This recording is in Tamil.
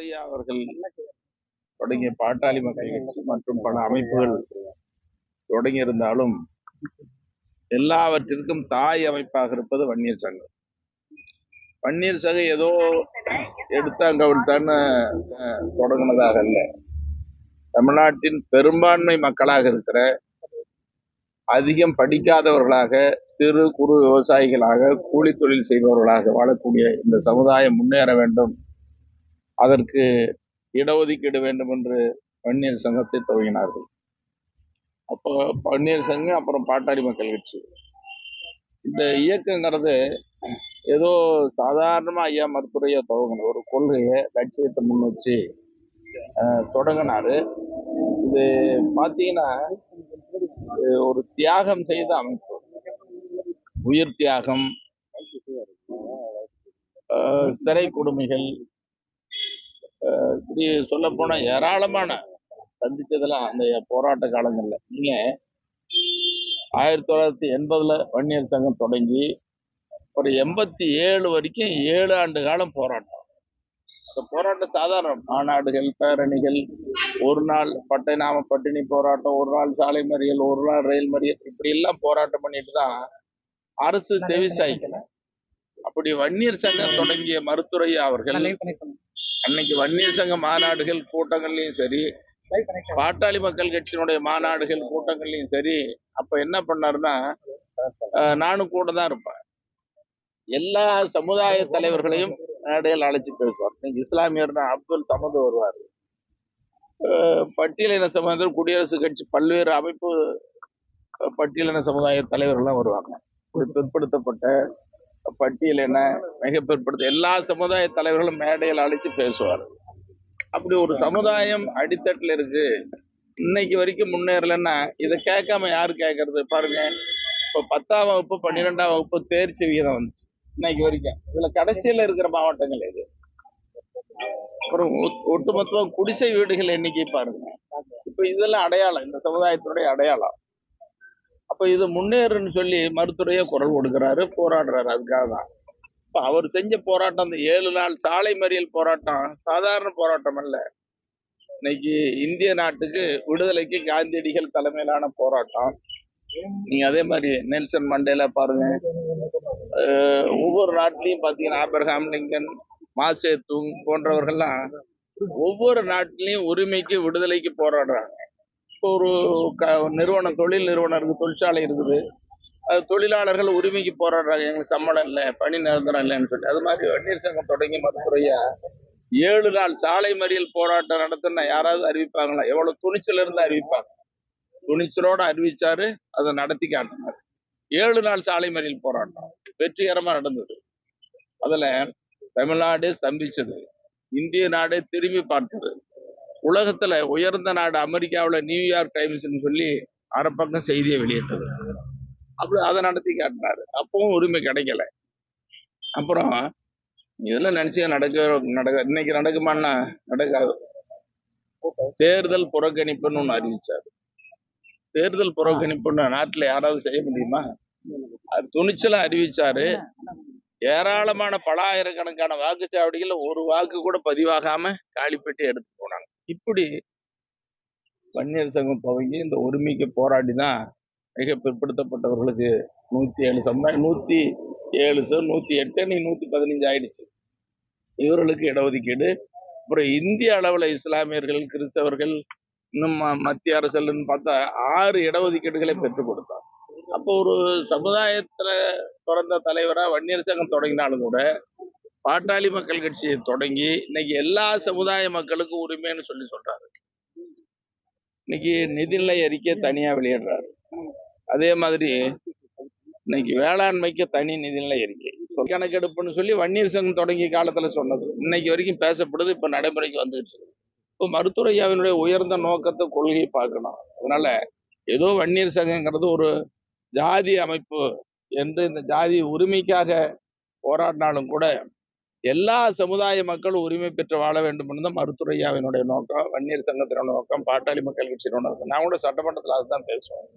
மருத்துவரையா அவர்கள் தொடங்கிய பாட்டாளி மக்கள் கட்சி மற்றும் பல அமைப்புகள் தொடங்கி இருந்தாலும் எல்லாவற்றிற்கும் தாய் அமைப்பாக இருப்பது வன்னியர் சங்கம். வன்னியர் சங்கம் ஏதோ எடுத்தான்னு தொடங்கினதாக அல்ல. தமிழ்நாட்டின் பெரும்பான்மை மக்களாக இருக்கிற, அதிகம் படிக்காதவர்களாக, சிறு குறு விவசாயிகளாக, கூலி தொழில் செய்பவர்களாக வாழக்கூடிய இந்த சமுதாயம் முன்னேற வேண்டும், அதற்கு இடஒதுக்கீடு வேண்டும் என்று வன்னியர் சங்கத்தை துவங்கினார்கள். அப்போ வன்னியர் சங்கம், அப்புறம் பாட்டாளி மக்கள் கட்சி. இந்த இயக்கங்கிறது ஏதோ சாதாரணமா ஐயா மருத்துவரையா துவங்கின ஒரு கொள்கையை, லட்சியத்தை முன் வச்சு தொடங்கினாரு. இது பார்த்தீங்கன்னா ஒரு தியாகம் செய்த அமைப்பு, உயிர் தியாகம், சிறை கொடுமைகள், இப்படி சொல்ல போனா ஏராளமான சந்திச்சதெல்லாம் அந்த போராட்ட காலங்கள்ல. நீங்க 1980 வன்னியர் சங்கம் தொடங்கி ஒரு 87 வரைக்கும் 7 ஆண்டு காலம் போராட்டம். அந்த போராட்டம் சாதாரண மாநாடுகள், பேரணிகள், ஒரு நாள் பட்டினி போராட்டம், ஒரு நாள் சாலை மறியல், ஒரு நாள் ரயில் மறியல், இப்படி எல்லாம் போராட்டம் பண்ணிட்டு தான் அரசு செவி சாய்க்கல. அப்படி வன்னியர் சங்கம் தொடங்கிய மருத்துவரையா அவர்கள் அன்னைக்கு வன்னியர் சங்க மாநாடுகள் கூட்டங்கள்லயும் சரி, பாட்டாளி மக்கள் கட்சியினுடைய மாநாடுகள் கூட்டங்கள்லயும் சரி, அப்ப என்ன பண்ணாருன்னா, நானும் கூட தான் இருப்பேன், எல்லா சமுதாய தலைவர்களையும் மேடையில் அழைச்சி பேசுவார். இன்னைக்கு இஸ்லாமியர்னா அப்துல் சமது வருவார், பட்டியலின சமுதாய குடியரசு கட்சி பல்வேறு அமைப்பு பட்டியலின சமுதாய தலைவர்கள்லாம் வருவாங்க. பிற்படுத்தப்பட்ட பட்டியலின மிக பிற்படுத்த எல்லா சமுதாய தலைவர்களும் மேடையில் அழைச்சு பேசுவார். அப்படி ஒரு சமுதாயம் அடித்தட்டில் இருக்கு, இன்னைக்கு வரைக்கும் முன்னேறலன்னா இதை கேட்காம யாரு கேட்கறது? பாருங்க, இப்போ 10ஆம் வகுப்பு 12ஆம் வகுப்பு தேர்ச்சி விகிதம் வந்துச்சு இன்னைக்கு வரைக்கும். இதுல கடைசியில இருக்கிற மாவட்டங்கள் இது. அப்புறம் ஒட்டுமொத்தம் குடிசை வீடுகள் எண்ணிக்கை பாருங்க. இப்ப இதெல்லாம் அடையாளம், இந்த சமுதாயத்தினுடைய அடையாளம். அப்ப இது முன்னேறுன்னு சொல்லி மருத்துவரையா குரல் கொடுக்கிறாரு, போராடுறாரு. அதுக்காக தான் இப்ப அவர் செஞ்ச போராட்டம், அந்த 7 நாள் சாலை மறியல் போராட்டம் சாதாரண போராட்டம் அல்ல. இன்னைக்கு இந்திய நாட்டுக்கு விடுதலைக்கு காந்தியடிகள் தலைமையிலான போராட்டம். நீங்க அதே மாதிரி நெல்சன் மண்டேலா பாருங்க, ஒவ்வொரு நாட்டிலையும் பாத்தீங்கன்னா ஆபிரகாம் லிங்கன், மாசேத்துங் போன்றவர்கள்லாம் ஒவ்வொரு நாட்டிலையும் உரிமைக்கு விடுதலைக்கு போராடுறாங்க. இப்போ ஒரு நிறுவனம், தொழில் நிறுவனம் இருக்கு, தொழிற்சாலை இருக்குது, அது தொழிலாளர்கள் உரிமைக்கு போராடுறாங்க, எங்களுக்கு சம்பளம் இல்லை, பணி நிரந்தரம் இல்லைன்னு சொல்லி. அது மாதிரி வன்னியர் சங்கம் தொடங்கி மருத்துவரையா 7 நாள் சாலை மறியல் போராட்டம் நடத்தினா யாராவது அறிவிப்பாங்களா? எவ்வளவு துணிச்சல் இருந்து அறிவிப்பாங்க? துணிச்சலோட அறிவிச்சாரு, அதை நடத்தி காட்டினாரு. 7 நாள் சாலை மறியல் போராட்டம் வெற்றிகரமா நடந்தது. அதுல தமிழ்நாடு ஸ்தம்பிச்சது, இந்திய நாடு திரும்பி பார்த்தது. உலகத்துல உயர்ந்த நாடு அமெரிக்காவில் நியூயார்க் டைம்ஸ்ன்னு சொல்லி அரைப்பக்கம் செய்தியை வெளியிட்டது. அப்படி அதை நடத்தி காட்டினாரு. அப்பவும் உரிமை கிடைக்கல. அப்புறம் இதெல்லாம் நினைச்சு நடக்க இன்னைக்கு நடக்குமான்னா நடக்காது. தேர்தல் புறக்கணிப்புன்னு ஒண்ணு அறிவிச்சாரு. தேர்தல் புறக்கணிப்புன்னு நாட்டுல யாராவது செய்ய முடியுமா? அது துணிச்சலா அறிவிச்சாரு. ஏராளமான பல ஆயிரக்கணக்கான வாக்குச்சாவடிகள் ஒரு வாக்கு கூட பதிவாகாம காலிப்பெட்டி எடுத்து போனாங்க. இப்படி வன்னியர் சங்கம் துவங்கி இந்த உரிமைக்கு போராடி தான் மிக பிற்படுத்தப்பட்டவர்களுக்கு 107 சமுதாயம், 107 108 நீ 115 ஆயிடுச்சு. இவர்களுக்கு இடஒதுக்கீடு. அப்புறம் இந்திய அளவுல இஸ்லாமியர்கள், கிறிஸ்தவர்கள், இன்னும் மத்திய அரசுன்னு பார்த்தா 6 இடஒதுக்கீடுகளை பெற்றுக் கொடுத்தார். அப்போ ஒரு சமுதாயத்துல பிறந்த தலைவரா வன்னியர் சங்கம் தொடங்கினாலும் கூட, பாட்டாளி மக்கள் கட்சியை தொடங்கி இன்னைக்கு எல்லா சமுதாய மக்களுக்கும் உரிமைன்னு சொல்லி சொல்றாரு. இன்னைக்கு நிதிநிலை அறிக்கை தனியா வெளியிடுறாரு. அதே மாதிரி இன்னைக்கு வேளாண்மைக்கு தனி நிதிநிலை அறிக்கை, கணக்கெடுப்புன்னு சொல்லி வன்னியர் சங்கம் தொடங்கிய காலத்துல சொன்னது இன்னைக்கு வரைக்கும் பேசப்படுது, இப்ப நடைமுறைக்கு வந்துட்டு இருக்கு. இப்போ மருத்துவரையாவினுடைய உயர்ந்த நோக்கத்தை, கொள்கையை பார்க்கணும். அதனால ஏதோ வன்னியர் சங்கங்கிறது ஒரு ஜாதி அமைப்பு என்று இந்த ஜாதி உரிமைக்காக போராடினாலும் கூட எல்லா சமுதாய மக்களும் உரிமை பெற்று வாழ வேண்டும் என்று மருத்துவரையாவினுடைய நோக்கம், வன்னியர் சங்கத்தினோட நோக்கம், பாட்டாளி மக்கள் கட்சியினோட நோக்கம். நான் கூட சட்டமன்றத்தில் அதுதான் பேசுவேன்.